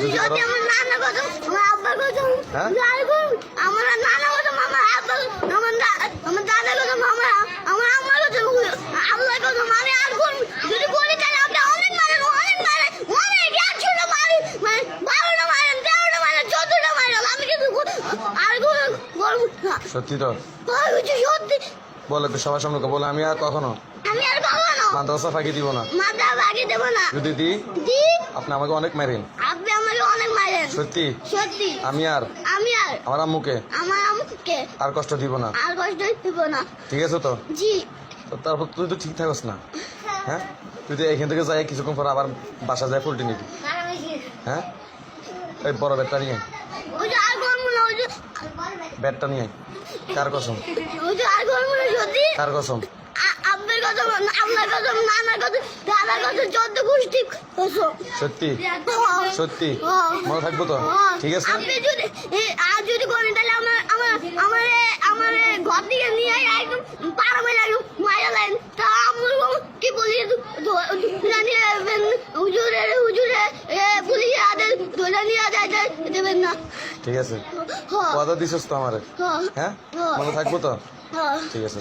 যদি করো আমার নানা কসম আমার আব্বার কসম হ্যাঁ? আমার নানা কসম আমার আব্বা আমার দাদা কসম আমার আম্মা কসম আল্লাহ কসম আমি আর করব যদি বলি তাহলে আপনি অনেক মারেন অনেক একশোটা মারি মানে 12টা মারেন 13টা মারেন 14টা মারেন আমি কিন্তু আর করব না সত্যি তো সত্যি বলো একটু সবার সামনে বলো আমি আর কখনো আমি আর কখনো মাদ্রাসা ফাঁকি দিব না। মাথা ভাগি দেব না যদি দিই দি আপনি আমাকে অনেক মারেন। আপনি আমাকে অনেক মারেন সত্যি সত্যি আমি আর আমার আম্মুকে আমার আম্মুকে আর কষ্ট দিব না। আর কষ্ট দিব না ঠিক আছে তো? জি তো তারপর তুই তো ঠিক থাকস না, হ্যাঁ? তুই তো এখান থেকে যাই কিছুক্ষণ পর আবার বাসা যায় পোল্ট্রি নিবি, হ্যাঁ? ওই বড় ব্যাটটা নিয়ে আয়। ওই যে আর করবো না ওই যে ব্যাটটা নিয়ে আয়। কার কসম? আর করবো না সত্যি কার কসম? আব্বের কথা আল্লাহর কথা নানার কথা দাদার কথা 14 গোষ্ঠী কসম সত্যি সত্যি হ্যাঁ। মনে থাকবো তো? ঠিক আছে আপনি যদি আর যদি করেন তাহলে আমার ঘর থেকে নিয়ে একদম পাড়া মেলে একদম মারা লাইন তা আমার কি বলি নিয়ে হুজুরে পুলিশে আদের ধরে নিয়ে যায় দেবেন না। ঠিক আছে হ্যাঁ কথা দিছিস তো আমারে, হ্যাঁ? মনে থাকবো তো? হ্যাঁ ঠিক আছে।